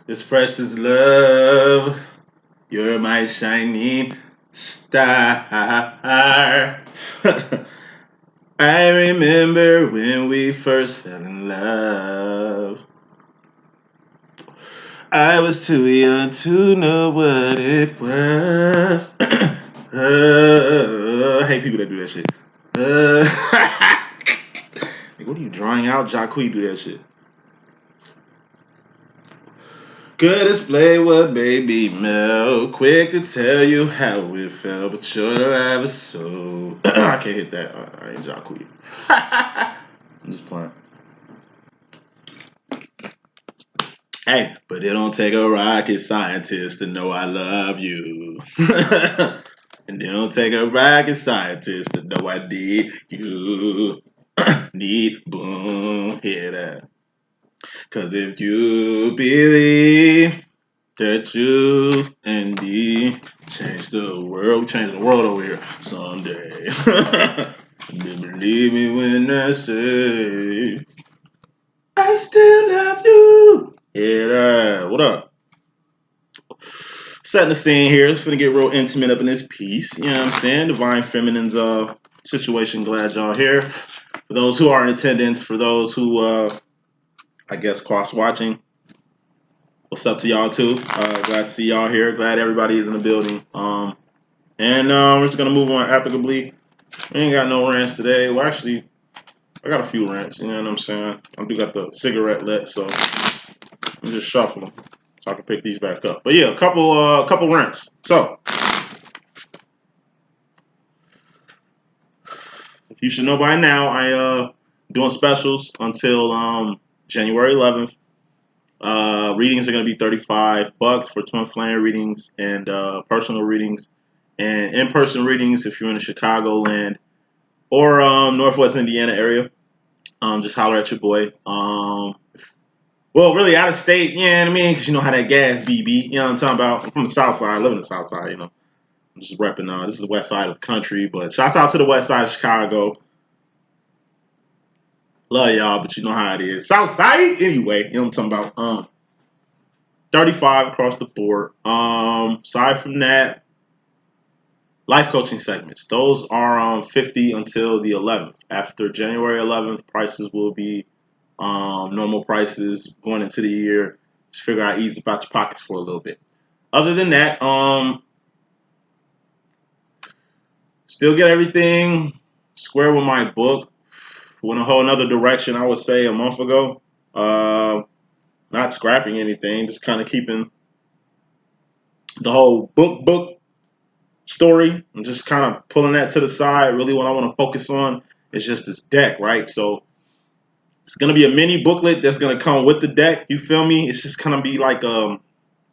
This precious love, you're my shining star. I remember when we first fell in love. I was too young to know what it was. I hate people that do that shit. Like, what are you drawing out? Jacques do that shit. Could display what made me melt. Quick to tell you how it felt, but your life is so. I can't hit that. I ain't Jacques. I'm just playing. Hey, but it don't take a rocket scientist to know I love you. And it don't take a rocket scientist to know I need you. D.Boom, hear that? Cause if you believe that you and me change the world, change the world over here someday. Then believe me when I say I still love you. Yeah, what up? Setting the scene here. It's gonna get real intimate up in this piece. You know what I'm saying? Divine Feminine's situation. Glad y'all here. For those who are in attendance, for those who I guess cross watching. What's up to y'all too? Glad to see y'all here. Glad everybody is in the building. And we're just gonna move on applicably. We ain't got no rants today. Well, actually, I got a few rants. You know what I'm saying? I do got the cigarette lit, so I'm just shuffling so I can pick these back up. But yeah, a couple rants. So you should know by now, I doing specials until January 11th. Readings are going to be $35 for twin flame readings and personal readings, and in-person readings if you're in the Chicagoland or Northwest Indiana area. Just holler at your boy. Well, really out of state, you know what I mean? Because you know how that gas be. You know what I'm talking about? I'm from the South Side. I live in the South Side, you know. I'm just repping. This is the West Side of the country, but shouts out to the West Side of Chicago. Love y'all, but you know how it is. South Side, anyway. You know what I'm talking about? 35 across the board. Aside from that, life coaching segments. Those are 50 until the 11th. After January 11th, prices will be normal prices going into the year. Just figure out ease about your pockets for a little bit. Other than that, still get everything square with my book. Went a whole another direction, I would say, a month ago. Not scrapping anything, just kind of keeping the whole book story. I'm just kind of pulling that to the side. Really, what I want to focus on is just this deck, right? So it's gonna be a mini booklet that's gonna come with the deck. You feel me? It's just gonna be like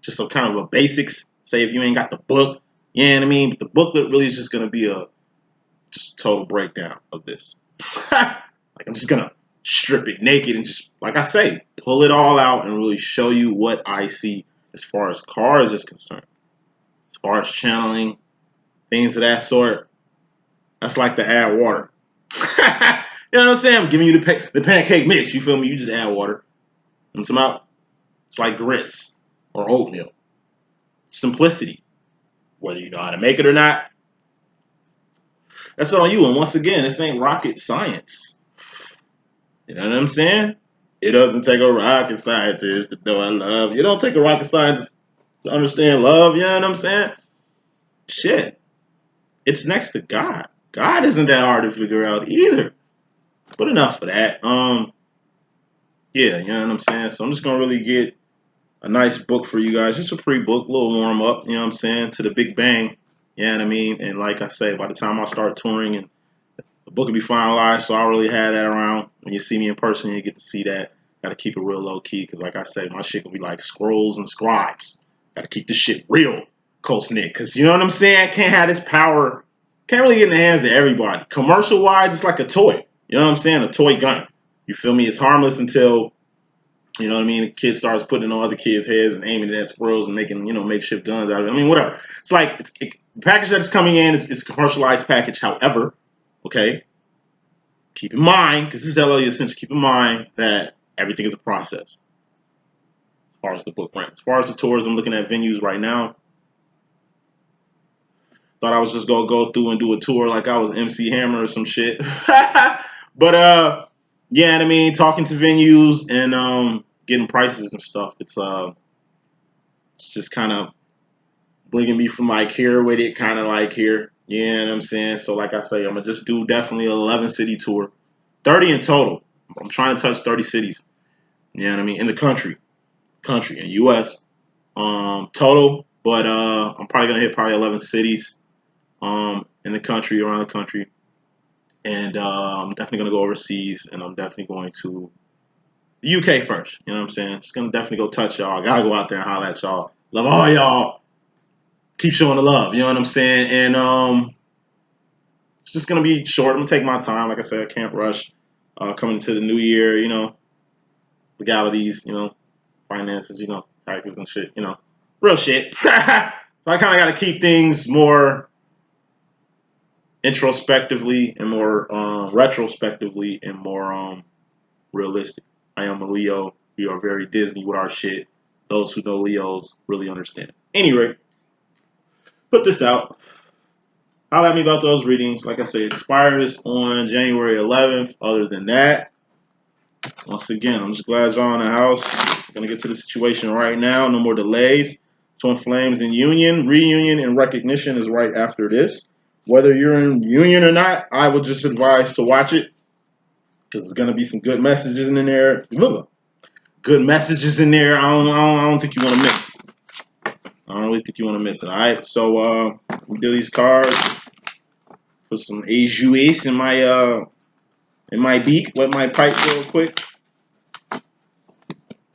just some kind of a basics. Say if you ain't got the book, you know what I mean? But the booklet really is just gonna be a just total breakdown of this. Like I'm just gonna strip it naked and just, like I say, pull it all out and really show you what I see as far as cards is concerned. As far as channeling, things of that sort, that's like the add water. You know what I'm saying? I'm giving you the pancake mix. You feel me? You just add water. And it's like grits or oatmeal. Simplicity. Whether you know how to make it or not, that's on you. And once again, this ain't rocket science. You know what I'm saying? It doesn't take a rocket scientist to know I love. You don't take a rocket scientist to understand love. You know what I'm saying? Shit. It's next to God. God isn't that hard to figure out either. But enough of that. Yeah, you know what I'm saying? So I'm just gonna really get a nice book for you guys. Just a pre-book, a little warm up, you know what I'm saying, to the big bang. You know what I mean? And like I say, by the time I start touring and the book will be finalized, so I really have that around. When you see me in person, you get to see that. Gotta keep it real low key, because like I say, my shit will be like scrolls and scribes. Gotta keep this shit real close knit, because you know what I'm saying? Can't have this power, can't really get in the hands of everybody. Commercial wise, it's like a toy. You know what I'm saying? A toy gun. You feel me? It's harmless until, you know what I mean, the kid starts putting it on other kids' heads and aiming it at squirrels and making, you know, makeshift guns out of it. I mean, whatever. It's like the package that's coming in, it's a commercialized package. However, okay, keep in mind, because this is LLE.Ascension, keep in mind that everything is a process. far as the book rent. As far as the tours, I'm looking at venues right now. Thought I was just gonna go through and do a tour like I was MC Hammer or some shit. But yeah, I mean, talking to venues and getting prices and stuff. It's just kind of bringing me from like here with it, kind of like here. You know what I'm saying? So like I say, I'm gonna just do definitely an 11 city tour, 30 in total. I'm trying to touch 30 cities. You know what I mean? In the country in U.S. Total, but I'm probably gonna hit probably 11 cities in the country, around the country, and I'm definitely gonna go overseas, and I'm definitely going to the UK first. You know what I'm saying? Just gonna definitely go touch y'all. I gotta go out there and holler at y'all. Love all y'all. Keep showing the love. You know what I'm saying? And it's just gonna be short. I'm gonna take my time. Like I said, I can't rush. Coming into the new year, you know, legalities, you know, finances, you know, taxes and shit, you know, real shit. So I kind of got to keep things more introspectively and more retrospectively and more realistic. I am a Leo. We are very Disney with our shit. Those who know Leos really understand. Anyway, put this out. Holler at me about those readings. Like I said, it expires on January 11th. Other than that, once again, I'm just glad y'all in the house. Gonna get to the situation right now. No more delays. Twin Flames in union, reunion, and recognition is right after this. Whether you're in union or not, I would just advise to watch it because there's gonna be some good messages in there. Good messages in there. I don't think you want to miss. I don't really think you want to miss it. All right. So we do these cards. Put some ajuice in my beak. Wet my pipe real quick.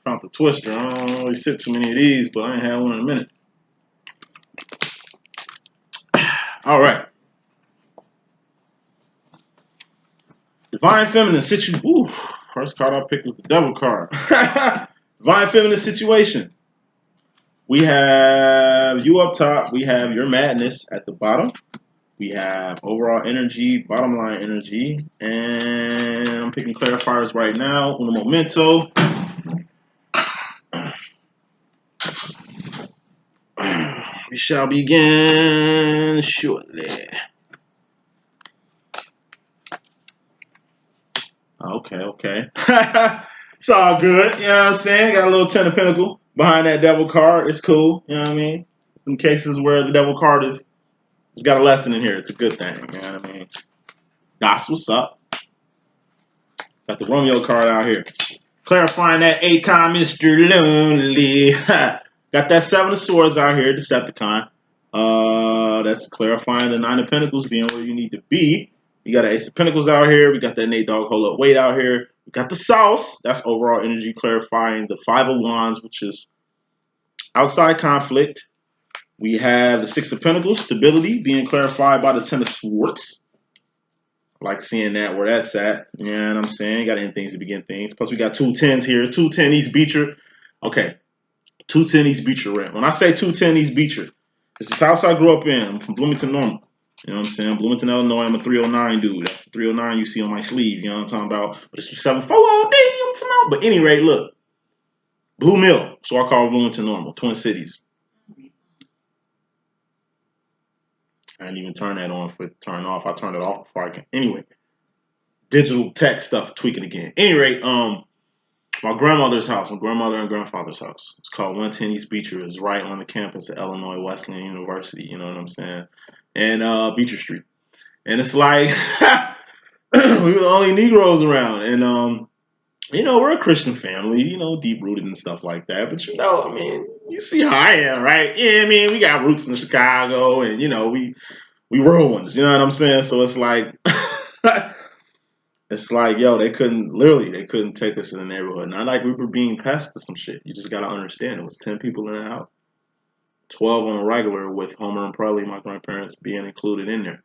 Found the twister. I don't really sip too many of these, but I ain't had one in a minute. All right. Divine Feminine situation. Ooh, first card I picked was the Devil card. Divine Feminine situation. We have you up top. We have your madness at the bottom. We have overall energy, bottom line energy. And I'm picking clarifiers right now. Un momento. We shall begin shortly. Okay. It's all good. You know what I'm saying? Got a little Ten of Pentacle behind that Devil card. It's cool. You know what I mean? In cases where the Devil card it's got a lesson in here. It's a good thing. You know what I mean? That's what's up. Got the Romeo card out here. Clarifying that Akon, Mr. Lonely. Got that Seven of Swords out here, Decepticon. That's clarifying the Nine of Pentacles being where you need to be. You got an Ace of Pentacles out here. We got that Nate Dogg Hold Up Wait out here. We got the Sauce. That's overall energy clarifying the Five of Wands, which is outside conflict. We have the Six of Pentacles, stability, being clarified by the Ten of Swords. I like seeing that where that's at. You know what I'm saying? Got to end things to begin things. Plus, we got 210s here. 210 East Beecher. Okay. 210 East Beecher rent. When I say 210 East Beecher, it's the house I grew up in. I'm from Bloomington Normal. You know what I'm saying? Bloomington, Illinois. I'm a 309 dude. That's the 309 you see on my sleeve. You know what I'm talking about? But it's 274 all day. You know what I'm talking about? But any rate, look. Blue Mill. So I call Bloomington Normal. Twin Cities. I didn't even turn that on for it to turn off. I turned it off before I can. Anyway. Digital tech stuff tweaking again. Any rate, my grandmother's house, my grandmother and grandfather's house. It's called 110 East Beecher. It's right on the campus of Illinois Wesleyan University. You know what I'm saying? And Beecher Street. And it's like we were the only Negroes around. And you know, we're a Christian family, you know, deep rooted and stuff like that. But you know, I mean, you see how I am, right? Yeah, I mean, we got roots in Chicago, and you know, we rural ones. You know what I'm saying? So it's like. It's like, yo, they couldn't take us in the neighborhood. Not like we were being pests to some shit. You just gotta understand. It was 10 people in the house. 12 on a regular with Homer and Prelly, my grandparents, being included in there.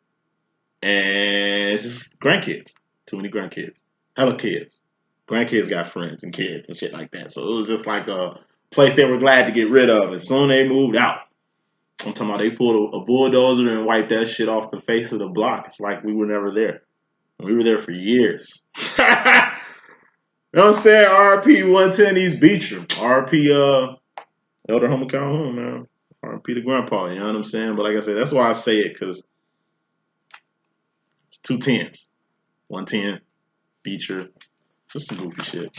And it's just grandkids. Too many grandkids. Hella kids. Grandkids got friends and kids and shit like that. So it was just like a place they were glad to get rid of. As soon as they moved out. I'm talking about they pulled a bulldozer and wiped that shit off the face of the block. It's like we were never there. We were there for years. You know what I'm saying? RP 110 East Beecher. RP Elder Homer Calhoun, man. RP the grandpa, you know what I'm saying? But like I said, that's why I say it, because it's 210s. 110, Beecher. Just some goofy shit.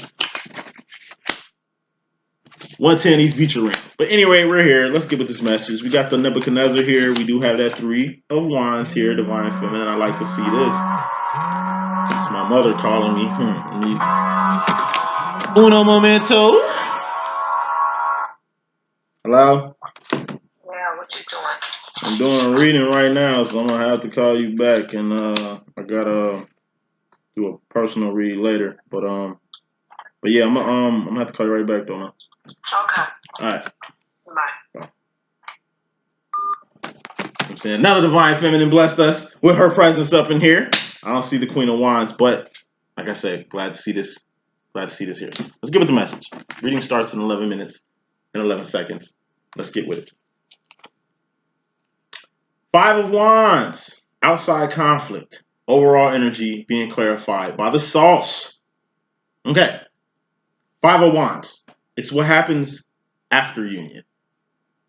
110 East Beecher Ring. But anyway, we're here. Let's get with this message. We got the Nebuchadnezzar here. We do have that 3 of Wands here, Divine Feminine. I like to see this. It's my mother calling me. Uno momento. Hello? Yeah, what you doing? I'm doing a reading right now, so I'm gonna have to call you back, and I gotta do a personal read later. But yeah, I'm gonna have to call you right back though, man. Okay. All right. Bye. I'm saying another Divine Feminine blessed us with her presence up in here. I don't see the Queen of Wands, but like I said, glad to see this. Glad to see this here. Let's get with the message. Reading starts in 11 minutes and 11 seconds. Let's get with it. 5 of Wands. Outside conflict. Overall energy being clarified by the sauce. Okay. 5 of Wands. It's what happens after union.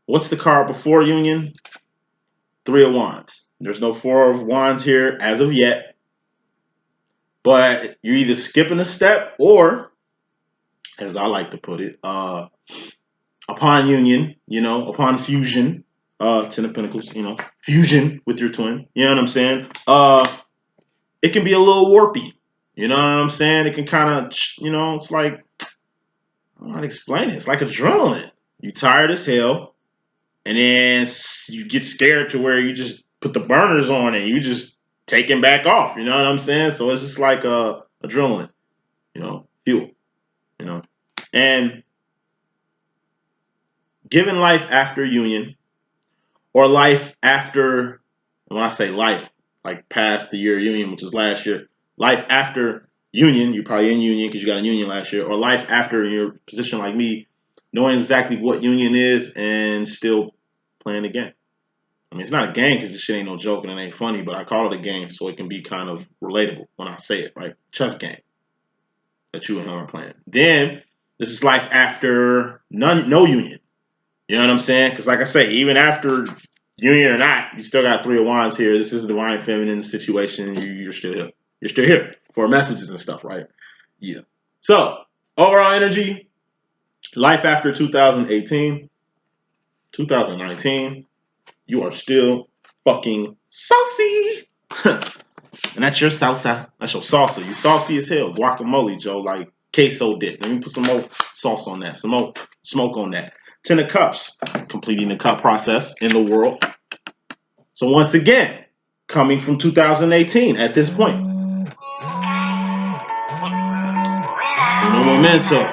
What's the card before union? 3 of Wands. There's no 4 of Wands here as of yet. But you're either skipping a step or, as I like to put it, upon union, upon fusion, 10 of Pentacles, fusion with your twin. You know what I'm saying? It can be a little warpy. You know what I'm saying? It can kind of, it's like, I don't know how to explain it. It's like adrenaline. You tired as hell, and then you get scared to where you just put the burners on and you just taking back off. You know what I'm saying? So it's just like adrenaline, fuel, and given life after union or life after, when I say life, like past the year of union, which was last year, life after union, you're probably in union because you got a union last year, or life after in your position like me, knowing exactly what union is and still playing the game. I mean, it's not a game because this shit ain't no joke and it ain't funny, but I call it a game so it can be kind of relatable when I say it, right? Chess game that you and him are playing. Then this is life after no union. You know what I'm saying? Because like I say, even after union or not, you still got 3 of Wands here. This is a Divine Feminine situation. You're still here. You're still here for messages and stuff, right? Yeah. So, overall energy, life after 2018, 2019, you are still fucking saucy. And that's your salsa. That's your salsa. You saucy as hell. Guacamole, Joe. Like queso dip. Let me put some more sauce on that. Some more smoke on that. 10 of Cups. Completing the cup process in the world. So once again, coming from 2018 at this point. No momento.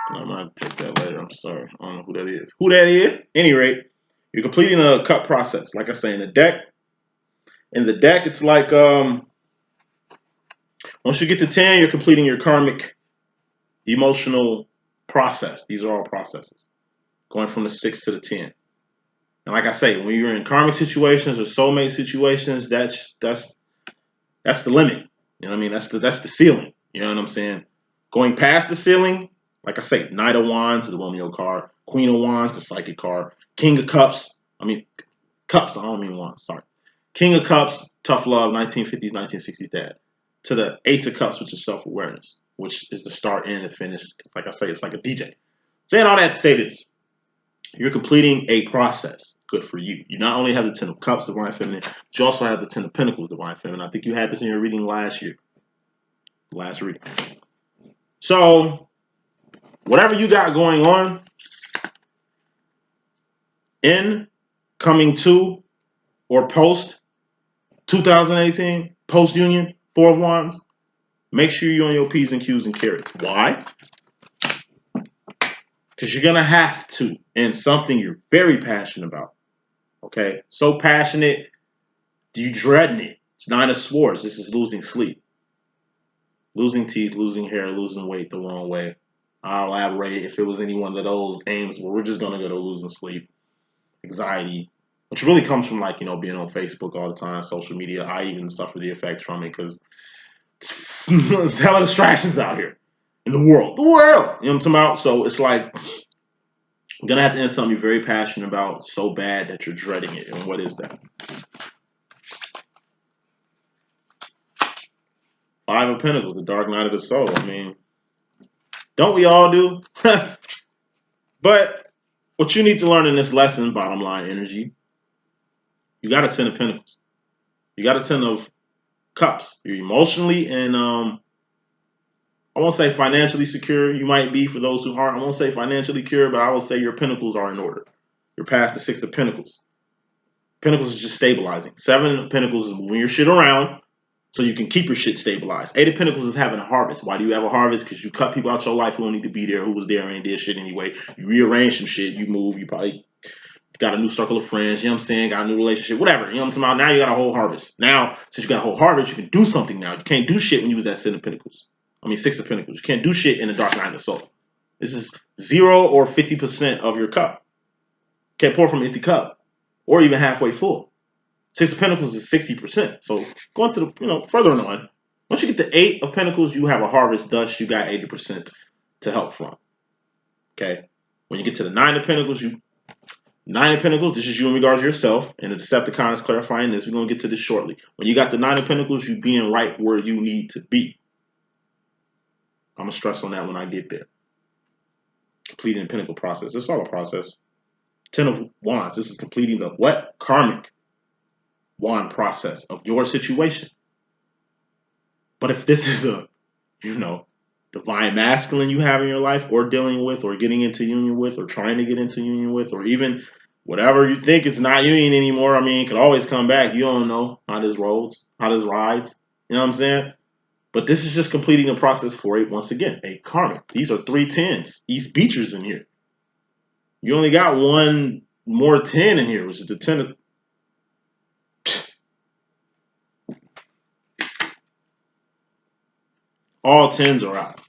I'm going to take that later. I'm sorry. I don't know who that is. Who that is? Any rate, you're completing a cup process. Like I say, in the deck, it's like once you get to 10, you're completing your karmic emotional process. These are all processes. Going from the 6 to the 10. And like I say, when you're in karmic situations or soulmate situations, that's the limit. You know what I mean? That's the ceiling. You know what I'm saying? Going past the ceiling, like I say, Knight of Wands, the Romeo card, Queen of Wands, the Psychic card, King of Cups. Cups. I don't mean Wands. Sorry. King of Cups, tough love, 1950s, 1960s dad. To the Ace of Cups, which is self-awareness, which is the start and the finish. Like I say, it's like a DJ. Saying all that to say this, you're completing a process. Good for you. You not only have the 10 of Cups, Divine Feminine, but you also have the 10 of Pentacles, Divine Feminine. I think you had this in your reading last year. Last reading. So, whatever you got going on, in, coming to, or post 2018, post union, 4 of Wands, make sure you're on your P's and Q's and carries. Why? Because you're going to have to in something you're very passionate about. Okay? So passionate, you dreading it. It's 9 of Swords. This is losing sleep. Losing teeth, losing hair, losing weight the wrong way. I'll elaborate if it was any one of those aims, but we're just going to go to losing sleep, anxiety, which really comes from like, being on Facebook all the time, social media. I even suffer the effects from it because there's hella distractions out here in the world. You know what I'm talking about? So it's like, you're going to have to end something you're very passionate about so bad that you're dreading it. And what is that? Five of Pentacles, the dark night of the soul. I mean, don't we all do? But what you need to learn in this lesson, bottom line energy, you got a 10 of Pentacles. You got a 10 of Cups. You're emotionally and I won't say financially secure. You might be for those who aren't. I won't say financially secure, but I will say your Pentacles are in order. You're past the 6 of Pentacles. Pentacles is just stabilizing. 7 of Pentacles is moving your shit around so you can keep your shit stabilized. 8 of Pentacles is having a harvest. Why do you have a harvest? Because you cut people out your life who don't need to be there, who was there and ain't did shit anyway. You rearrange some shit. You move. You probably got a new circle of friends. You know what I'm saying? Got a new relationship. Whatever. You know what I'm talking about? Now you got a whole harvest. Now, since you got a whole harvest, you can do something now. You can't do shit when you was at 6 of Pentacles. 6 of Pentacles. You can't do shit in the dark night of the soul. This is 0 or 50% of your cup. Can't pour from an empty cup or even halfway full. 6 of Pentacles is 60%. So going to the, further on, once you get to 8 of Pentacles, you have a harvest. Thus, you got 80% to help from. Okay. When you get to the 9 of Pentacles, 9 of Pentacles, this is you in regards to yourself. And the Decepticon is clarifying this. We're going to get to this shortly. When you got the 9 of Pentacles, you being right where you need to be. I'm going to stress on that when I get there. Completing the Pentacle process. It's all a process. 10 of Wands. This is completing the what? Karmic wand process of your situation. But if this is a, divine masculine you have in your life or dealing with or getting into union with or trying to get into union with or even whatever you think it's not union anymore, it could always come back. You don't know how this rolls, how this rides. You know what I'm saying? But this is just completing the process for once again, a karmic. These are 3 10s. East Beachers in here. You only got one more 10 in here, which is the 10 of... All 10s are out.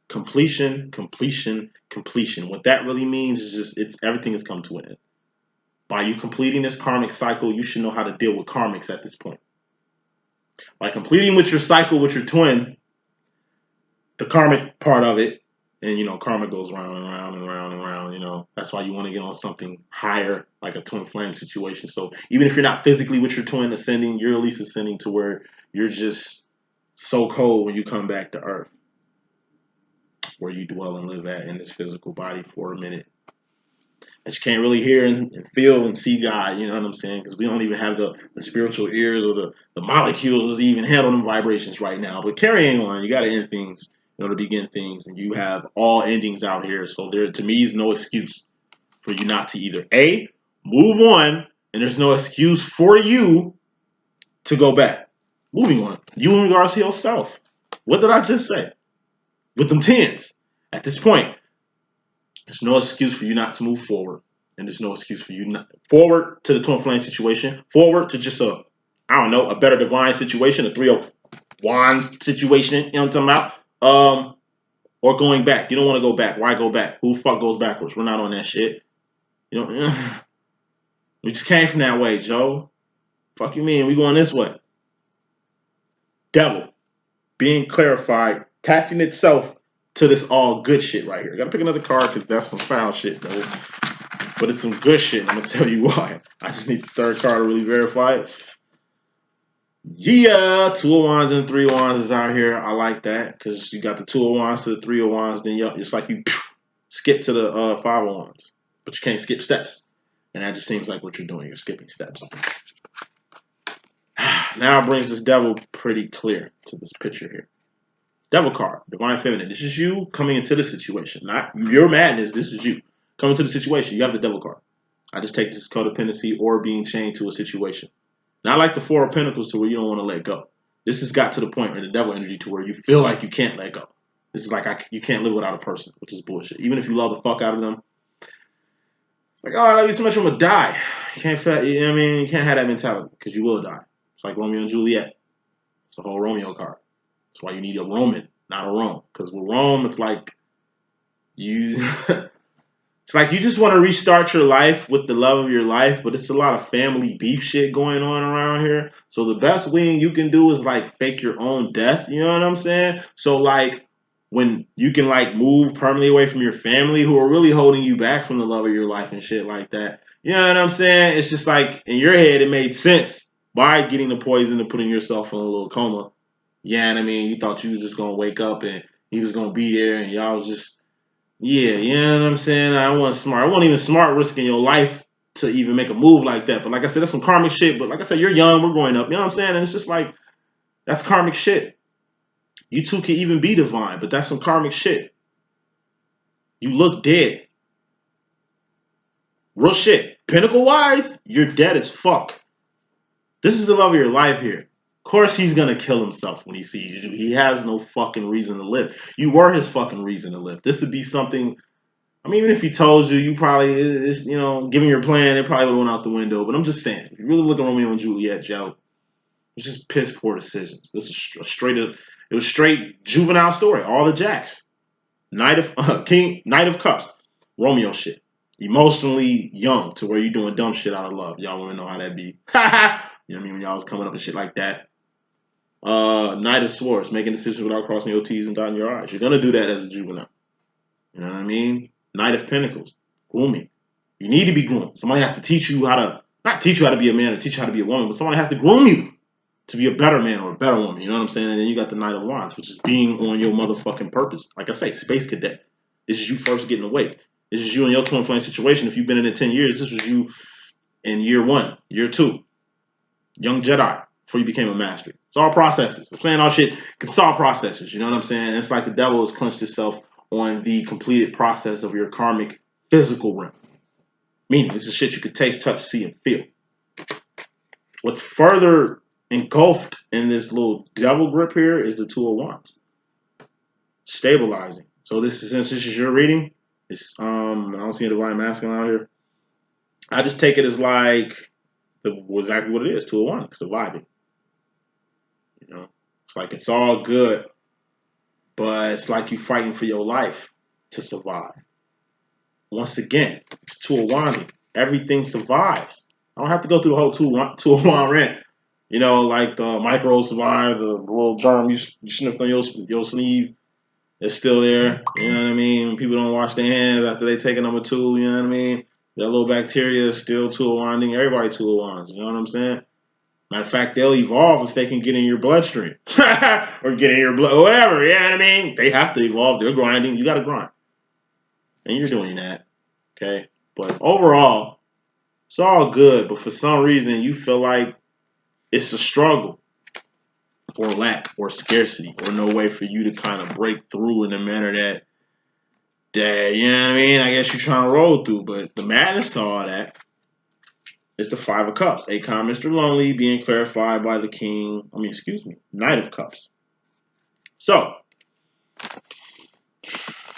Completion, completion, completion. What that really means is just everything has come to an end. By you completing this karmic cycle, you should know how to deal with karmics at this point. By completing with your cycle with your twin, the karmic part of it, and karma goes round and round and round and round, that's why you want to get on something higher, like a twin flame situation. So even if you're not physically with your twin ascending, you're at least ascending to where you're just so cold when you come back to earth, where you dwell and live at in this physical body for a minute. That you can't really hear and feel and see God, you know what I'm saying? Because we don't even have the spiritual ears or the molecules to even handle them vibrations right now. But carrying on, you got to end things, to begin things. And you have all endings out here. So there, to me, is no excuse for you not to either A, move on, and there's no excuse for you to go back. Moving on. You in regards to yourself. What did I just say? With them 10s. At this point, there's no excuse for you not to move forward. And there's no excuse for you not forward to the twin flame situation, forward to just a better divine situation, a 3 of wand situation, you know what I'm talking about? Or going back. You don't want to go back. Why go back? Who the fuck goes backwards? We're not on that shit. We just came from that way, Joe. Fuck you mean? We going this way. Devil. Being clarified, attaching itself to this all good shit right here. I gotta pick another card because that's some foul shit, though. But it's some good shit, and I'm gonna tell you why. I just need the third card to really verify it. Yeah, 2 of Wands and 3 of Wands is out here. I like that because you got the 2 of Wands to the 3 of Wands. Then it's like you skip to the 5 of Wands, but you can't skip steps, and that just seems like what you're doing. You're skipping steps. Now it brings this devil pretty clear to this picture here. Devil card, Divine Feminine. This is you coming into the situation, not your madness. This is you coming to the situation. You have the devil card. I just take this codependency or being chained to a situation. Not like the 4 of Pentacles to where you don't want to let go. This has got to the point where the devil energy to where you feel like you can't let go. This is like you can't live without a person, which is bullshit. Even if you love the fuck out of them, it's like, oh, I love you so much, I'm gonna die. You can't feel, you can't have that mentality because you will die. It's like Romeo and Juliet. It's the whole Romeo card. That's why you need a Roman, not a Rome. Because with Rome, it's like you It's like you just want to restart your life with the love of your life, but it's a lot of family beef shit going on around here. So the best thing you can do is like fake your own death. You know what I'm saying? So like when you can like move permanently away from your family who are really holding you back from the love of your life and shit like that. You know what I'm saying? It's just like in your head it made sense by getting the poison and putting yourself in a little coma. Yeah, you know what I mean, you thought you was just gonna wake up and he was gonna be there and y'all was just yeah, you know what I'm saying? I wasn't smart. I wasn't even smart risking your life to even make a move like that. But like I said, that's some karmic shit. But like I said, you're young, we're growing up. You know what I'm saying? And it's just like, that's karmic shit. You two can even be divine, but that's some karmic shit. You look dead. Real shit. Pinnacle wise, you're dead as fuck. This is the love of your life here. Of course he's gonna kill himself when he sees you. He has no fucking reason to live. You were his fucking reason to live. This would be something. I mean, even if he told you, you probably, you know, given your plan, it probably would have went out the window. But I'm just saying, if you really look at Romeo and Juliet, Joe, it's just piss poor decisions. This is it was straight juvenile story. All the jacks, Knight of Cups, Romeo shit, emotionally young to where you doing dumb shit out of love. Y'all want to know how that be? You know what I mean? When y'all was coming up and shit like that. Knight of Swords, making decisions without crossing your T's and dotting your I's. You're gonna do that as a juvenile. You know what I mean? Knight of Pentacles, grooming. You need to be groomed. Somebody has to teach you how to, not teach you how to be a man or teach you how to be a woman, but somebody has to groom you to be a better man or a better woman. You know what I'm saying? And then you got the Knight of Wands, which is being on your motherfucking purpose. Like I say, space cadet. This is you first getting awake. This is you in your twin flame situation. If you've been in it 10 years, this was you in year 1, year 2. Young Jedi before you became a master. It's all processes. Explaining all shit. It's all processes. You know what I'm saying? And it's like the devil has clenched itself on the completed process of your karmic physical realm. Meaning, this is shit you could taste, touch, see, and feel. What's further engulfed in this little devil grip here is the Two of Wands. Stabilizing. So this is, since this is your reading, it's I don't see a divine masculine out here. I just take it as like exactly what it is, Two of Wands, surviving. You know, it's like it's all good, but it's like you fighting for your life to survive. Once again, it's Two of Wands. Everything survives. I don't have to go through the whole two of Wand rant. You know, like the micro survive, the little germ you sniffed on your sleeve, it's still there. You know what I mean? When people don't wash their hands after they take a number 2, you know what I mean? That little bacteria is still Two of Wanding. Everybody Two of Wands. You know what I'm saying? Matter of fact, they'll evolve if they can get in your bloodstream or get in your blood, or whatever. You know what I mean? They have to evolve. They're grinding. You got to grind, and you're doing that. Okay, but overall, it's all good. But for some reason, you feel like it's a struggle, or lack, or scarcity, or no way for you to kind of break through in a manner that you know what I mean? I guess you're trying to roll through. But the madness to all that is the Five of Cups. Akon, Mr. Lonely, being clarified by the King. Knight of Cups. So,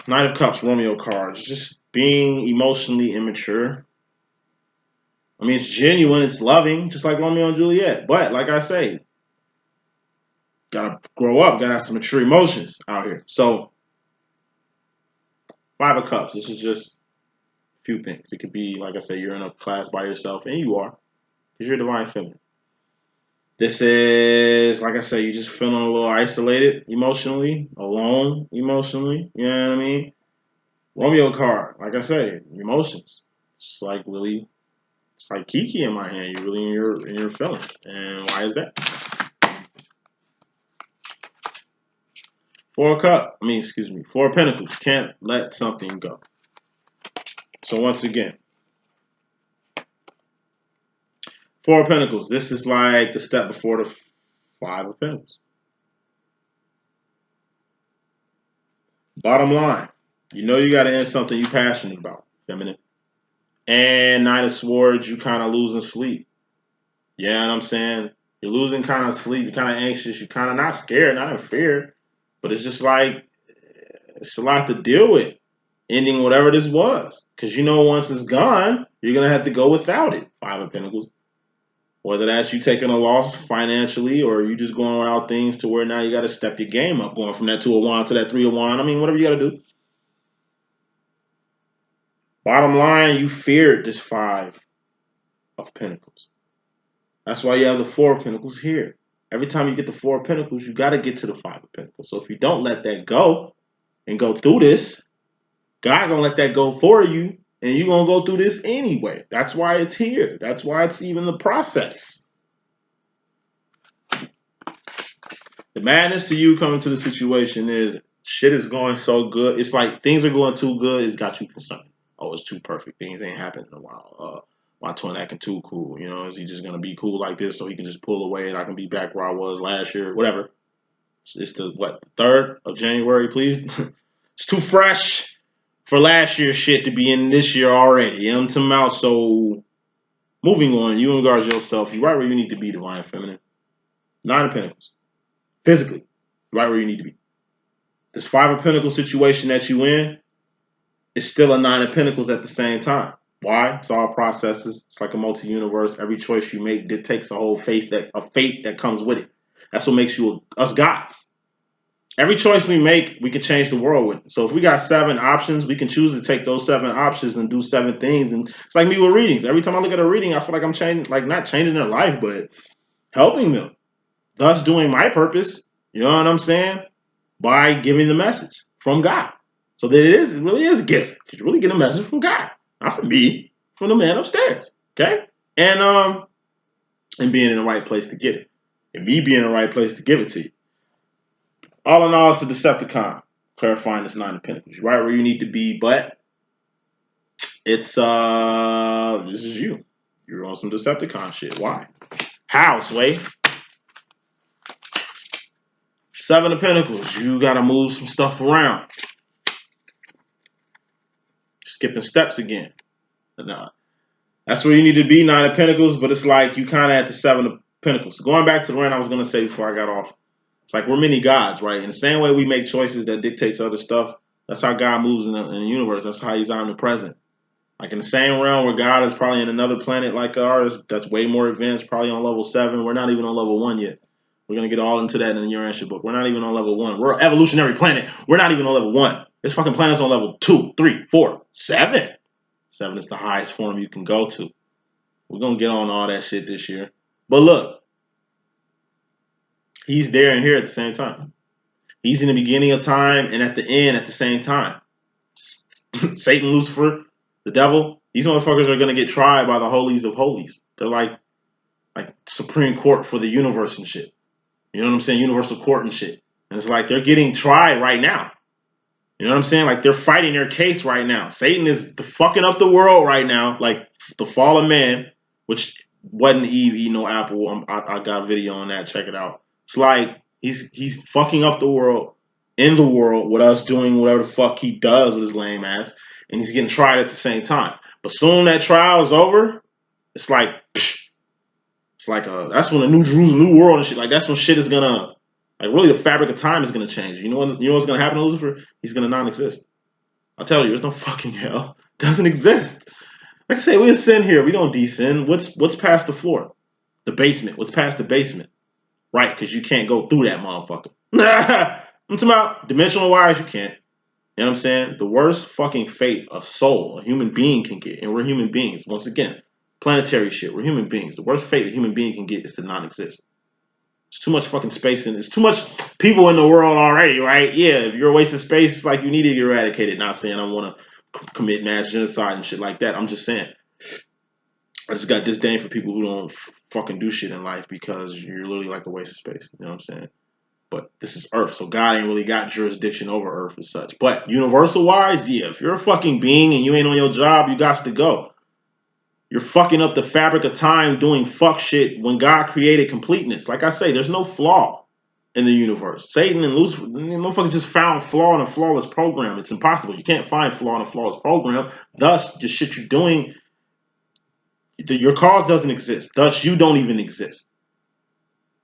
Knight of Cups, Romeo cards, just being emotionally immature. I mean, it's genuine, it's loving, just like Romeo and Juliet. But, like I say, gotta grow up, gotta have some mature emotions out here. So, Five of Cups, this is just a few things. It could be, like I say, you're in a class by yourself, and you are, because you're divine feminine. This is, like I say, you're just feeling a little isolated emotionally, alone emotionally, you know what I mean? Romeo card, like I say, emotions. It's like really, it's like Kiki in my hand. You're really in your feelings. And why is that? Four of Pentacles. Can't let something go. So once again, Four of Pentacles. This is like the step before the Five of Pentacles. Bottom line, you know you got to end something you're passionate about, feminine. And Knight of Swords, you kind of losing sleep. You know what I'm saying? You're losing kind of sleep. You're kind of anxious. You're kind of not scared, not in fear. But it's just like, it's a lot to deal with. Ending whatever this was. Because you know once it's gone, you're going to have to go without it. Five of Pentacles. Whether that's you taking a loss financially or you just going without things to where now you got to step your game up. Going from that Two of Wands to that Three of Wands. I mean, whatever you got to do. Bottom line, you feared this 5 of Pentacles. That's why you have the 4 of Pentacles here. Every time you get the 4 of Pentacles, you got to get to the 5 of Pentacles. So if you don't let that go and go through this, God gonna let that go for you, and you're gonna go through this anyway. That's why it's here. That's why it's even the process. The madness to you coming to the situation is shit is going so good. It's like things are going too good. It's got you concerned. Oh, it's too perfect. Things ain't happened in a while. My twin acting too cool. You know, is he just gonna be cool like this so he can just pull away and I can be back where I was last year? Whatever. It's the 3rd of January, please. It's too fresh for last year's shit to be in this year already. You know what I'm talking about? So, moving on, you regard yourself. You're right where you need to be, Divine Feminine. 9 of Pentacles. Physically, right where you need to be. This 5 of Pentacles situation that you in is still a 9 of Pentacles at the same time. Why? It's all processes. It's like a multi-universe. Every choice you make dictates a whole fate that comes with it. That's what makes you us gods. Every choice we make, we can change the world with. So if we got 7 options, we can choose to take those 7 options and do 7 things. And it's like me with readings. Every time I look at a reading, I feel like I'm changing, like not changing their life, but helping them. Thus doing my purpose, you know what I'm saying? By giving the message from God. So that it really is a gift. Because you really get a message from God. Not from me, from the man upstairs. Okay? And being in the right place to get it. And me being in the right place to give it to you. All in all, it's a Decepticon. Clarifying this 9 of Pentacles. You're right where you need to be, but it's this is you. You're on some Decepticon shit. Why? How, Sway? 7 of Pentacles. You gotta move some stuff around. Skipping steps again. That's where you need to be, 9 of Pentacles, but it's like you kind of at the 7 of Pentacles. Going back to the rant I was gonna say before I got off. It's like we're many gods, right? In the same way we make choices that dictates other stuff, that's how God moves in the universe. That's how he's omnipresent. Like in the same realm where God is probably in another planet like ours, that's way more advanced, probably on level 7. We're not even on level 1 yet. We're going to get all into that in the U-RYD book. We're not even on level 1. We're an evolutionary planet. We're not even on level 1. This fucking planet's on level 2, 3, 4, 7. 7 is the highest form you can go to. We're going to get on all that shit this year. But look, he's there and here at the same time. He's in the beginning of time and at the end at the same time. Satan, Lucifer, the devil, these motherfuckers are going to get tried by the holies of holies. They're like Supreme Court for the universe and shit. You know what I'm saying? Universal court and shit. And it's like they're getting tried right now. You know what I'm saying? Like they're fighting their case right now. Satan is fucking up the world right now. Like the fall of man, which wasn't Eve eating no apple. I got a video on that. Check it out. It's like he's fucking up the world, in the world, with us doing whatever the fuck he does with his lame ass. And he's getting tried at the same time. But soon that trial is over, it's like, psh, it's like that's when the new Jerusalem, new world and shit, like that's when shit is gonna, like really the fabric of time is gonna change. You know what's gonna happen to Lucifer? He's gonna non-exist. I'll tell you, there's no fucking hell. It doesn't exist. Like I say, we ascend here. We don't descend. What's past the floor? The basement. What's past the basement? Right, because you can't go through that motherfucker. I'm talking about dimensional wires, you can't. You know what I'm saying? The worst fucking fate a soul, a human being can get, and we're human beings. Once again, planetary shit. We're human beings. The worst fate a human being can get is to non-exist. There's too much fucking space and there's too much people in the world already, right? Yeah, if you're a waste of space, it's like you need to get eradicated. Not saying I want to commit mass genocide and shit like that. I'm just saying. I just got disdain for people who don't fucking do shit in life because you're literally like a waste of space. You know what I'm saying? But this is Earth, so God ain't really got jurisdiction over Earth as such. But universal-wise, yeah, if you're a fucking being and you ain't on your job, you got to go. You're fucking up the fabric of time doing fuck shit when God created completeness. Like I say, there's no flaw in the universe. Satan and Lucifer, motherfuckers just found flaw in a flawless program. It's impossible. You can't find flaw in a flawless program. Thus, the shit you're doing, your cause doesn't exist. Thus, you don't even exist.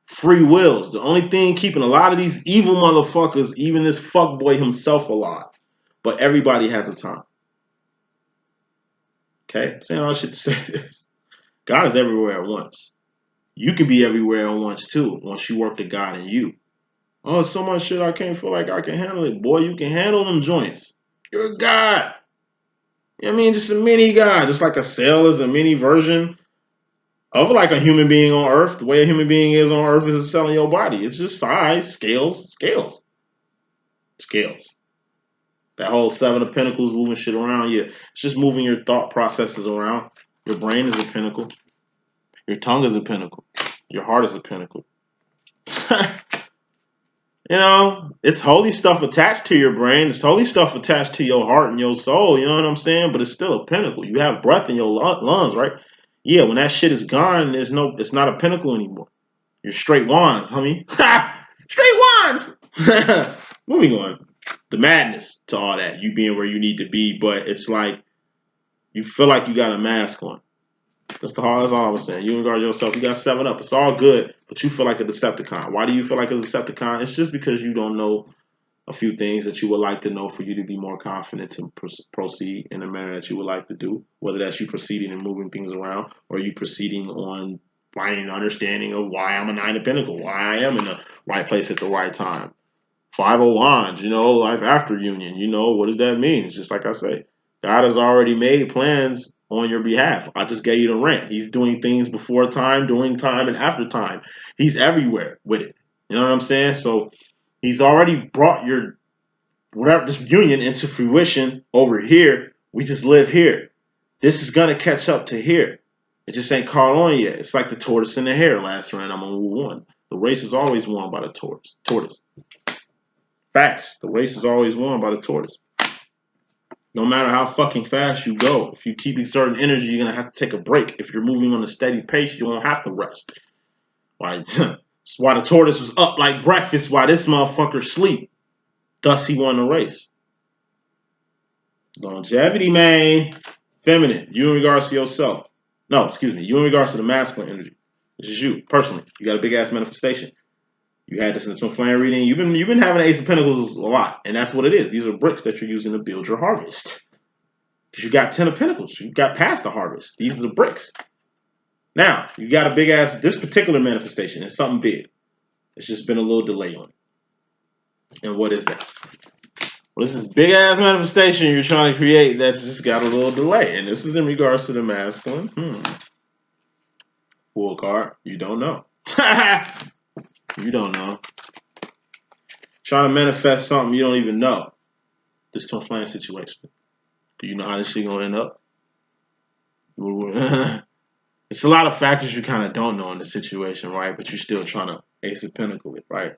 Free wills. The only thing keeping a lot of these evil motherfuckers, even this fuckboy himself, alive. But everybody has a time. Okay? I'm saying all shit to say this. God is everywhere at once. You can be everywhere at once too, once you work the God in you. Oh, so much shit I can't feel like I can handle it. Boy, you can handle them joints. You're a God. I mean, just a mini God, just like a cell is a mini version of like a human being on Earth. The way a human being is on Earth is a cell in your body. It's just size, scales. That whole Seven of Pentacles moving shit around, yeah, it's just moving your thought processes around. Your brain is a pinnacle. Your tongue is a pinnacle. Your heart is a pinnacle. You know, it's holy stuff attached to your brain. It's holy stuff attached to your heart and your soul. You know what I'm saying? But it's still a pinnacle. You have breath in your lungs, right? Yeah, when that shit is gone, it's not a pinnacle anymore. You're straight wands, homie. Straight wands. Moving on. The madness to all that. You being where you need to be, but it's like you feel like you got a mask on. That's all I was saying. You regard yourself, you got 7 up. It's all good, but you feel like a Decepticon. Why do you feel like a Decepticon? It's just because you don't know a few things that you would like to know for you to be more confident to proceed in the manner that you would like to do. Whether that's you proceeding and moving things around, or you proceeding on finding an understanding of why I'm a 9 of Pentacles, why I am in the right place at the right time. 5 of Wands, you know, life after union. You know, what does that mean? It's just like I say, God has already made plans on your behalf. I just gave you the rant. He's doing things before time, doing time, and after time. He's everywhere with it. You know what I'm saying? So he's already brought your whatever this union into fruition over here. We just live here. This is gonna catch up to here. It just ain't caught on yet. It's like the tortoise and the hare. Last round, I'm on move 1. The race is always won by the tortoise. Facts. The race is always won by the tortoise. No matter how fucking fast you go, if you keep exerting energy, you're gonna have to take a break. If you're moving on a steady pace, you won't have to rest. Why? That's why the tortoise was up like breakfast while this motherfucker sleep. Thus, he won the race. Longevity, man. Feminine. You in regards to yourself. No, excuse me. You in regards to the masculine energy. This is you personally. You got a big ass manifestation. You had this in the twin flame reading. You've been having the Ace of Pentacles a lot, and that's what it is. These are bricks that you're using to build your harvest. Because you got 10 of Pentacles. You got past the harvest. These are the bricks. Now, you got a big ass, this particular manifestation is something big. It's just been a little delay on it. And what is that? Well, this is big ass manifestation you're trying to create that's just got a little delay. And this is in regards to the masculine. Full card. You don't know. You don't know. Trying to manifest something you don't even know. This twin flame situation. Do you know how this shit gonna end up? It's a lot of factors you kind of don't know in the situation, right? But you're still trying to Ace of Pentacles it, right?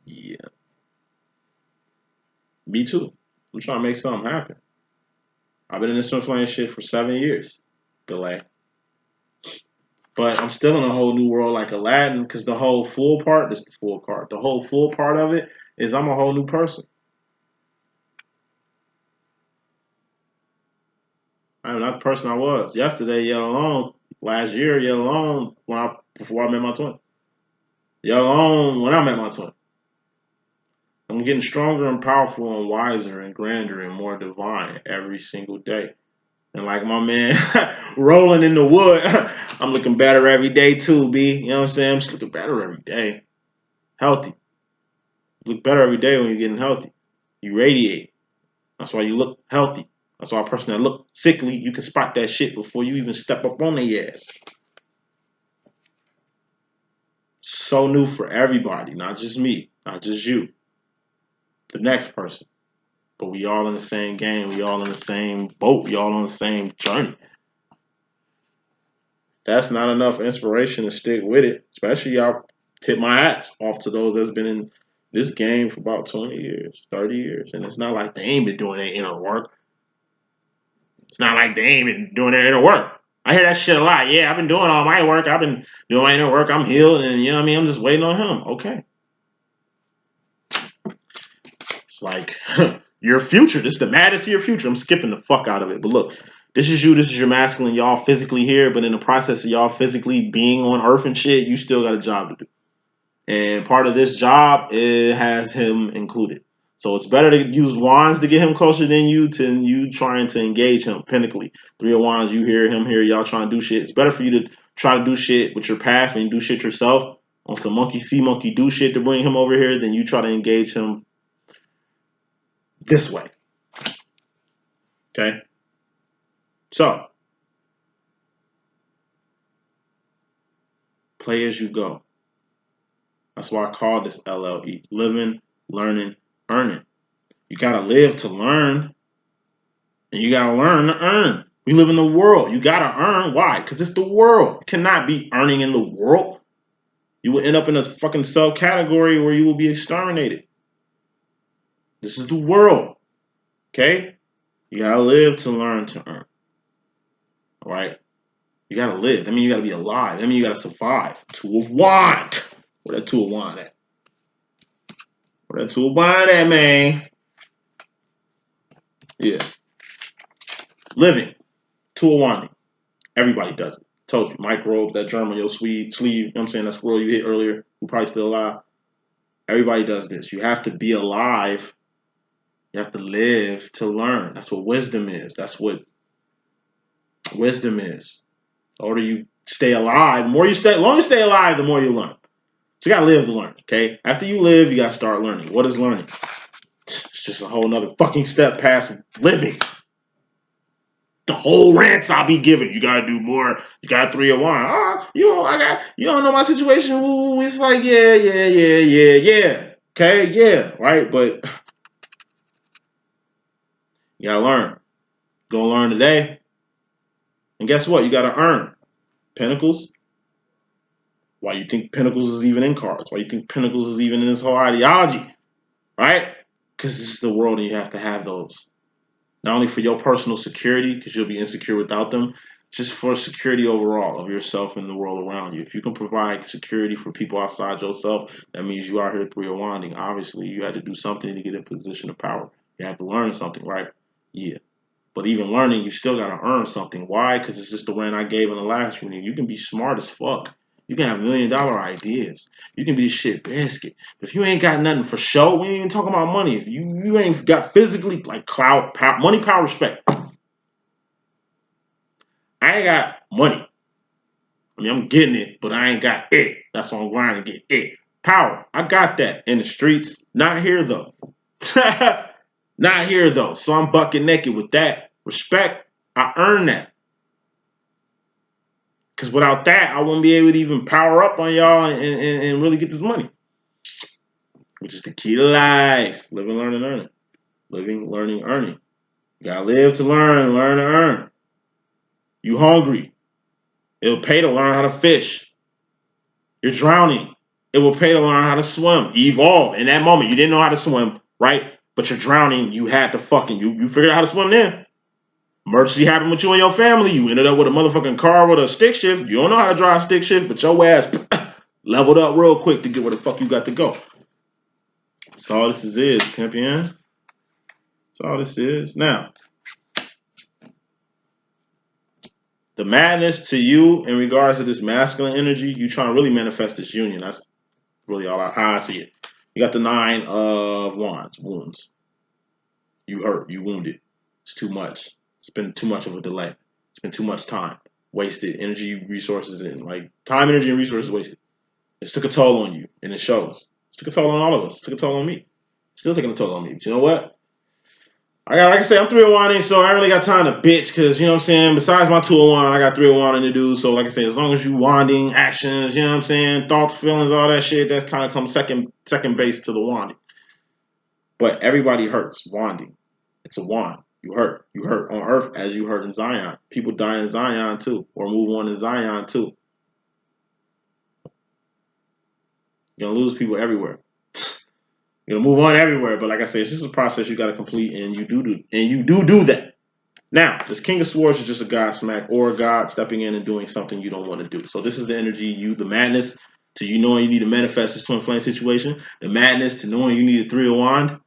Yeah. Me too. I'm trying to make something happen. I've been in this twin flame shit for 7 years. Delay. But I'm still in a whole new world like Aladdin, because the whole full part, this is the full card. The whole full part of it is I'm a whole new person. I'm not the person I was yesterday, yet alone last year, yet alone before I met my twin. Yet alone when I met my twin. I'm getting stronger and powerful and wiser and grander and more divine every single day. And like my man rolling in the wood, I'm looking better every day too, B. You know what I'm saying? I'm just looking better every day. Healthy. You look better every day when you're getting healthy. You radiate. That's why you look healthy. That's why a person that look sickly, you can spot that shit before you even step up on their ass. So new for everybody, not just me, not just you. The next person. But we all in the same game. We all in the same boat. We all on the same journey. That's not enough inspiration to stick with it. Especially y'all tip my hats off to those that's been in this game for about 20 years, 30 years. And it's not like they ain't been doing their inner work. It's not like they ain't been doing their inner work. I hear that shit a lot. Yeah, I've been doing all my work. I've been doing my inner work. I'm healed. And you know what I mean? I'm just waiting on him. Okay. It's like your future. This is the maddest of your future. I'm skipping the fuck out of it. But look, this is you. This is your masculine. Y'all physically here. But in the process of y'all physically being on earth and shit, you still got a job to do. And part of this job, it has him included. So it's better to use wands to get him closer than you trying to engage him pinnacly. 3 of wands, you hear him here, y'all trying to do shit. It's better for you to try to do shit with your path and do shit yourself on some monkey see, monkey do shit to bring him over here than you try to engage him this way. Okay? So, play as you go. That's why I call this LLE. Living, learning, earning. You gotta live to learn, and you gotta learn to earn. We live in the world. You gotta earn. Why? Because it's the world. You cannot be earning in the world. You will end up in a fucking subcategory where you will be exterminated. This is the world. Okay? You gotta live to learn to earn. All right? You gotta live. That means you gotta be alive. That means you gotta survive. Tool of Wand. Where that Tool of Wand at? Where that Tool of Wand at, man? Yeah. Living. Tool of Wanding. Everybody does it. Told you. Microbes, that germ on your sleeve. You know what I'm saying? That squirrel you hit earlier, who probably still alive. Everybody does this. You have to be alive. You have to live to learn. That's what wisdom is. That's what wisdom is. The older you stay alive, the more you stay, the longer you stay alive, the more you learn. So you gotta live to learn, okay? After you live, you gotta start learning. What is learning? It's just a whole nother fucking step past living. The whole rants I'll be giving. You gotta do more. You got 3 of 1. You don't know my situation. Ooh, it's like, yeah. Okay, yeah, right? But you gotta learn. Go learn today. And guess what? You gotta earn. Pentacles. Why you think Pentacles is even in cards? Why you think Pentacles is even in this whole ideology? Right? Because this is the world and you have to have those. Not only for your personal security, because you'll be insecure without them, just for security overall of yourself and the world around you. If you can provide security for people outside yourself, that means you are here 3 of wanding. Obviously, you had to do something to get in a position of power. You have to learn something, right? Yeah. But even learning, you still got to earn something. Why? Because it's just the rant I gave in the last reading. You can be smart as fuck. You can have $1 million ideas. You can be the shit basket. But if you ain't got nothing for show, we ain't even talking about money. If you ain't got physically like clout, power, money, power, respect. I ain't got money. I mean, I'm getting it, but I ain't got it. That's why I'm grinding to get it. Power. I got that in the streets. Not here though. Not here though. So I'm bucket naked with that. Respect. I earn that. Because without that, I wouldn't be able to even power up on y'all and really get this money. Which is the key to life. Living, learning, earning. Living, learning, earning. You gotta live to learn to earn. You hungry. It'll pay to learn how to fish. You're drowning. It will pay to learn how to swim. Evolve. In that moment, you didn't know how to swim, right? But you're drowning. You had to fucking, you figured out how to swim then. Emergency happened with you and your family. You ended up with a motherfucking car with a stick shift. You don't know how to drive stick shift, but your ass leveled up real quick to get where the fuck you got to go. That's all this is, champion. That's all this is. Now, the madness to you in regards to this masculine energy, you trying to really manifest this union. That's really how I see it. You got the 9 of Wands, wounds. You hurt, you wounded. It's too much. It's been too much of a delay. It's been too much time. Wasted energy, resources, and like time, energy, and resources wasted. It's took a toll on you, and it shows. It's took a toll on all of us. It took a toll on me. Still taking a toll on me. But you know what? Like I say, I'm 3 of wanding, so I ain't really got time to bitch, because, you know what I'm saying, besides my 2 of wand, I got 3 of wanding to do, so like I say, as long as you wanding, actions, you know what I'm saying, thoughts, feelings, all that shit, that's kind of comes second base to the wanding. But everybody hurts wanding. It's a wand. You hurt. You hurt on Earth as you hurt in Zion. People die in Zion too, or move on in Zion too. You're gonna lose people everywhere. You're gonna move on everywhere, but like I said, it's just a process you got to complete, and you do that. Now, this King of Swords is just a God smack or a God stepping in and doing something you don't want to do. So this is the energy, the madness to you knowing you need to manifest this twin flame situation, the madness to knowing you need a 3 of wand,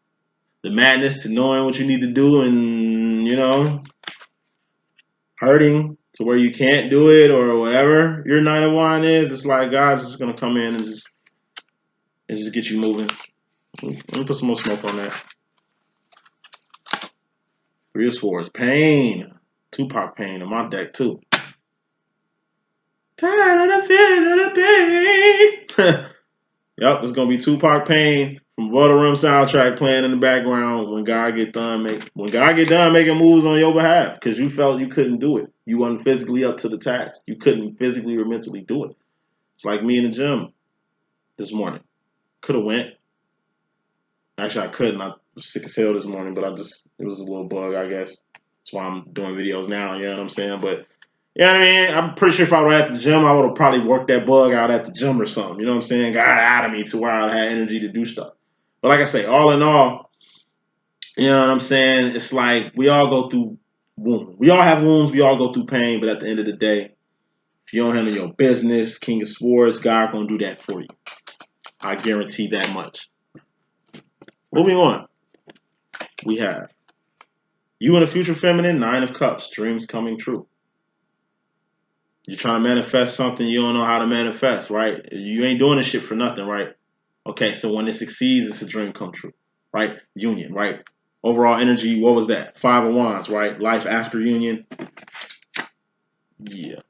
the madness to knowing what you need to do and, you know, hurting to where you can't do it or whatever your 9 of wand is. It's like God's just gonna come in and just get you moving. Let me put some more smoke on that. 3 of Swords, pain, Tupac pain in my deck too. Tired of the feeling of the pain. Yep, it's gonna be Tupac Pain from Water Room soundtrack playing in the background when God get done making moves on your behalf because you felt you couldn't do it. You wasn't physically up to the task. You couldn't physically or mentally do it. It's like me in the gym this morning. Could have went. Actually, I couldn't. I was sick as hell this morning, but it was a little bug, I guess. That's why I'm doing videos now. You know what I'm saying? But you know what I mean? I'm pretty sure if I were at the gym, I would have probably worked that bug out at the gym or something. You know what I'm saying? Got it out of me to where I had energy to do stuff. But like I say, all in all, you know what I'm saying? It's like we all go through wounds. We all have wounds. We all go through pain. But at the end of the day, if you don't handle your business, King of Swords, God gonna do that for you. I guarantee that much. Moving on, we have you in the future feminine, 9 of Cups, dreams coming true. You're trying to manifest something you don't know how to manifest, right? You ain't doing this shit for nothing, right? Okay, so when it succeeds, it's a dream come true, right? Union, right? Overall energy, what was that? 5 of Wands, right? Life after union. Yeah.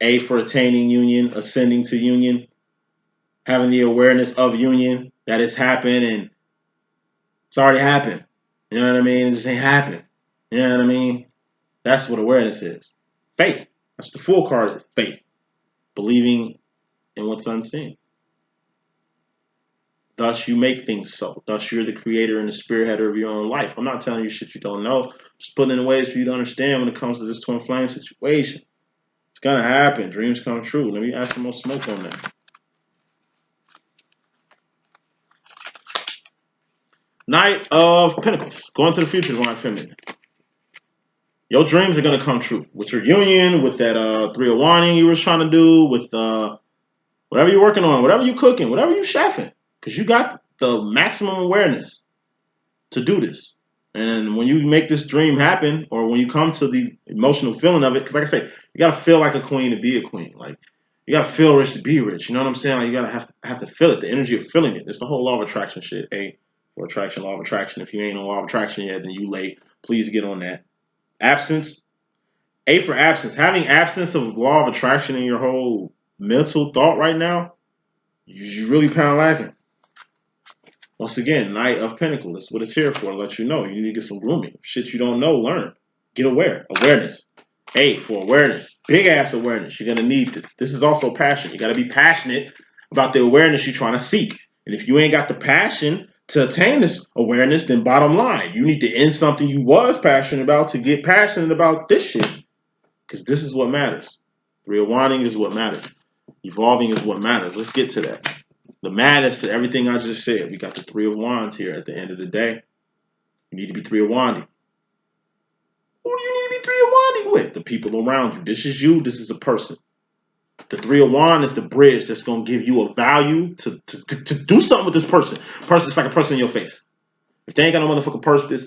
A for attaining union, ascending to union, having the awareness of union, that it's happened and it's already happened. You know what I mean? It just ain't happened. You know what I mean? That's what awareness is. Faith. That's the full card is faith. Believing in what's unseen. Thus, you make things so. Thus, you're the creator and the spearheader of your own life. I'm not telling you shit you don't know. Just putting in ways for you to understand when it comes to this twin flame situation. It's going to happen. Dreams come true. Let me add some more smoke on that. Knight of Pentacles. Going to the future, Divine Feminine. Your dreams are going to come true. With your union, with that 3 of Wanting you were trying to do, with whatever you're working on, whatever you're cooking, whatever you're chefing. Because you got the maximum awareness to do this. And when you make this dream happen, or when you come to the emotional feeling of it, because like I say, you gotta feel like a queen to be a queen. Like you gotta feel rich to be rich. You know what I'm saying? Like you gotta have to feel it, the energy of feeling it. It's the whole law of attraction shit. A for attraction, law of attraction. If you ain't on law of attraction yet, then you late. Please get on that. Absence. A for absence. Having absence of law of attraction in your whole mental thought right now, you really pound lacking. Once again, Knight of Pentacles. That's what it's here for. To let you know. You need to get some grooming. Shit you don't know, learn. Get aware. Awareness. A for awareness. Big ass awareness. You're going to need this. This is also passion. You got to be passionate about the awareness you're trying to seek. And if you ain't got the passion to attain this awareness, then bottom line, you need to end something you was passionate about to get passionate about this shit. Because this is what matters. Rewinding is what matters. Evolving is what matters. Let's get to that. The madness to everything I just said. We got the 3 of Wands here at the end of the day. You need to be 3 of Wanding. Who do you need to be 3 of Wanding with? The people around you. This is you. This is a person. The 3 of Wands is the bridge that's going to give you a value to do something with this person. It's like a person in your face. If they ain't got no motherfucking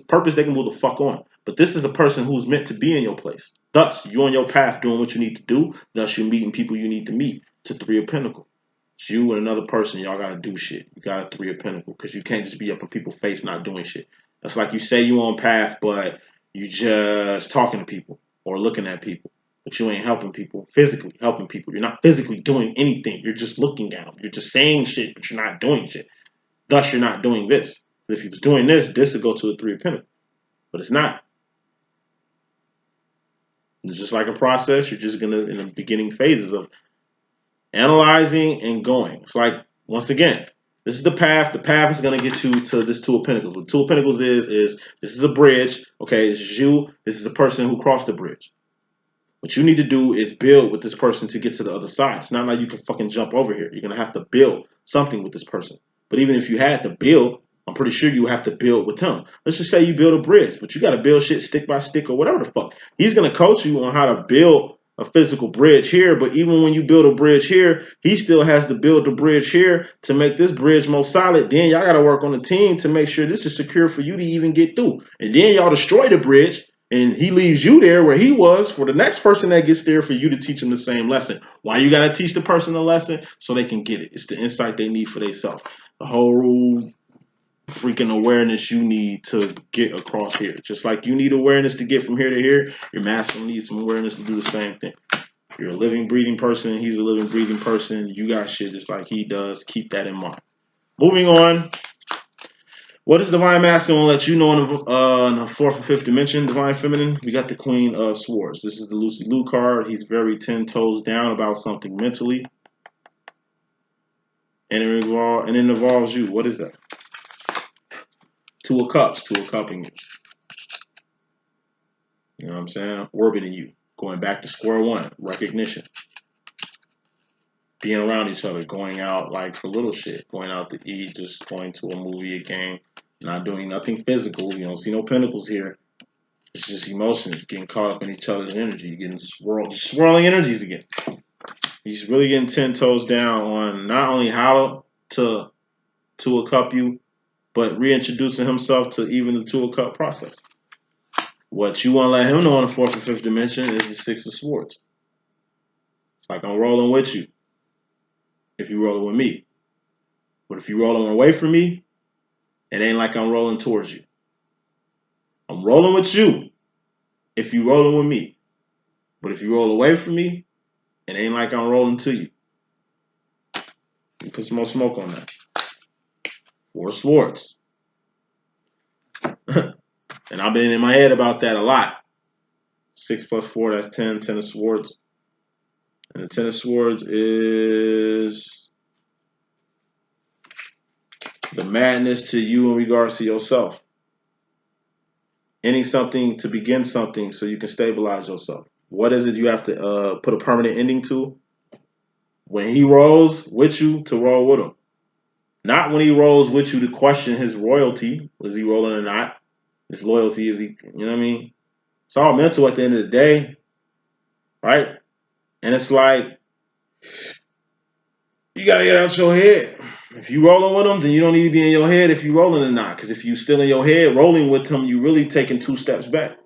purpose, they can move the fuck on. But this is a person who's meant to be in your place. Thus, you're on your path doing what you need to do. Thus, you're meeting people you need to meet. To 3 of Pentacles. It's you and another person. Y'all got to do shit. You got a 3 of Pentacles because you can't just be up in people's face not doing shit. That's like you say you on path, but you just talking to people or looking at people. But you ain't helping people, physically helping people. You're not physically doing anything. You're just looking at them. You're just saying shit, but you're not doing shit. Thus, you're not doing this. If you was doing this would go to a 3 of Pentacles. But it's not. It's just like a process. You're just going to, in the beginning phases of analyzing and going. It's like, once again, this is the path. The path is going to get you to this 2 of Pentacles. What 2 of Pentacles is this is a bridge. Okay, this is you. This is a person who crossed the bridge. What you need to do is build with this person to get to the other side. It's not like you can fucking jump over here. You're going to have to build something with this person. But even if you had to build, I'm pretty sure you have to build with him. Let's just say you build a bridge, but you got to build shit stick by stick or whatever the fuck. He's going to coach you on how to build a physical bridge here, but even when you build a bridge here, he still has to build the bridge here to make this bridge more solid. Then y'all got to work on the team to make sure this is secure for you to even get through. And then y'all destroy the bridge, and he leaves you there where he was for the next person that gets there for you to teach them the same lesson. Why you got to teach the person the lesson? So they can get it. It's the insight they need for themselves. The whole freaking awareness you need to get across here. Just like you need awareness to get from here to here, your masculine needs some awareness to do the same thing. You're a living, breathing person. He's a living, breathing person. You got shit just like he does. Keep that in mind. Moving on. What is Divine Masculine let you know in the fourth and fifth dimension, Divine Feminine? We got the Queen of Swords. This is the Lucy Liu card. He's very 10 toes down about something mentally. And it involves you. What is that? Two of Cups, two of cupping you. You know what I'm saying? Orbiting you. Going back to square one. Recognition. Being around each other. Going out like for little shit. Going out to eat. Just going to a movie, a game. Not doing nothing physical. You don't see no pinnacles here. It's just emotions. Getting caught up in each other's energy. Getting swirling energies again. He's really getting 10 toes down on not only how to a cup you, but reintroducing himself to even the two of cup process. What you want to let him know in the fourth and fifth dimension is the Six of Swords. It's like I'm rolling with you if you're rolling with me. But if you're rolling away from me, it ain't like I'm rolling towards you. I'm rolling with you if you're rolling with me. But if you roll away from me, it ain't like I'm rolling to you. You put some more smoke on that. Four Swords. And I've been in my head about that a lot. 6 plus 4, that's 10. 10 of Swords. And the 10 of Swords is the madness to you in regards to yourself. Ending something to begin something so you can stabilize yourself. What is it you have to put a permanent ending to? When he rolls with you, to roll with him. Not when he rolls with you to question his royalty. Was he rolling or not? His loyalty, is he, you know what I mean? It's all mental at the end of the day. Right? And it's like, you got to get out your head. If you rolling with him, then you don't need to be in your head if you rolling or not. Because if you still in your head rolling with him, you really taking 2 steps back.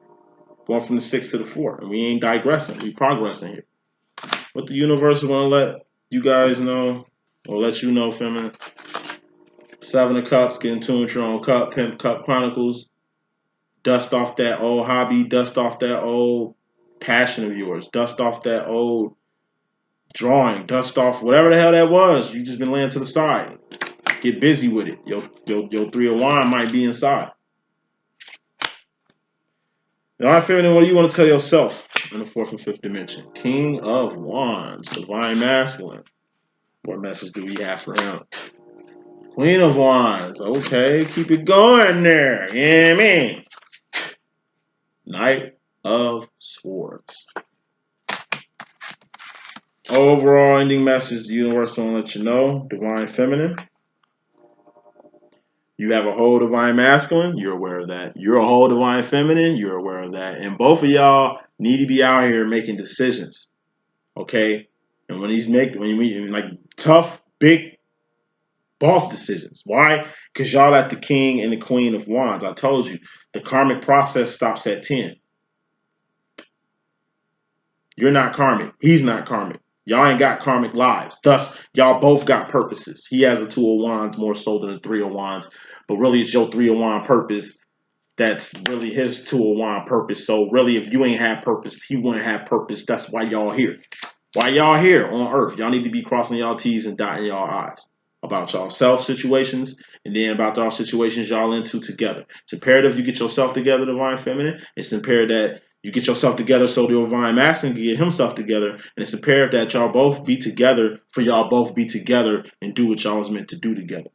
Going from the 6 to the 4. And we ain't digressing. We progressing here. What the universe want to let you guys know, or let you know, feminine. 7 of Cups, get in tune with your own cup. Pimp Cup Chronicles. Dust off that old hobby. Dust off that old passion of yours. Dust off that old drawing. Dust off whatever the hell that was. You just been laying to the side. Get busy with it. Your 3 of Wands might be inside. Now, feminine, what do you want to tell yourself in the 4th and 5th dimension? King of Wands, Divine Masculine. What message do we have for him? Queen of Wands. Okay, keep it going there. Yeah, man. Knight of Swords. Overall ending message, the universe want to let you know. Divine Feminine. You have a whole Divine Masculine. You're aware of that. You're a whole Divine Feminine. You're aware of that. And both of y'all need to be out here making decisions. Okay? And when you meet like tough, big boss decisions. Why? Because y'all at the King and the Queen of Wands. I told you, the karmic process stops at 10. You're not karmic. He's not karmic. Y'all ain't got karmic lives. Thus, y'all both got purposes. He has a 2 of Wands more so than a 3 of Wands. But really, it's your 3 of Wands purpose that's really his 2 of Wands purpose. So really, if you ain't had purpose, he wouldn't have purpose. That's why y'all here. Why y'all here on Earth? Y'all need to be crossing y'all T's and dotting y'all I's about y'all self situations and then about y'all situations y'all into together. It's imperative you get yourself together, Divine Feminine. It's imperative that you get yourself together so the Divine Masculine can get himself together. And it's imperative that y'all both be together for y'all both be together and do what y'all was meant to do together.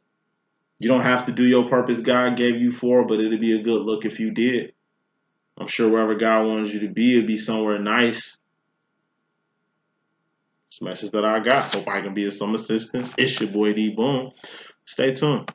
You don't have to do your purpose God gave you for, but it'd be a good look if you did. I'm sure wherever God wants you to be, it'd be somewhere nice. It's message that I got. Hope I can be of some assistance. It's your boy D.Boom. Stay tuned.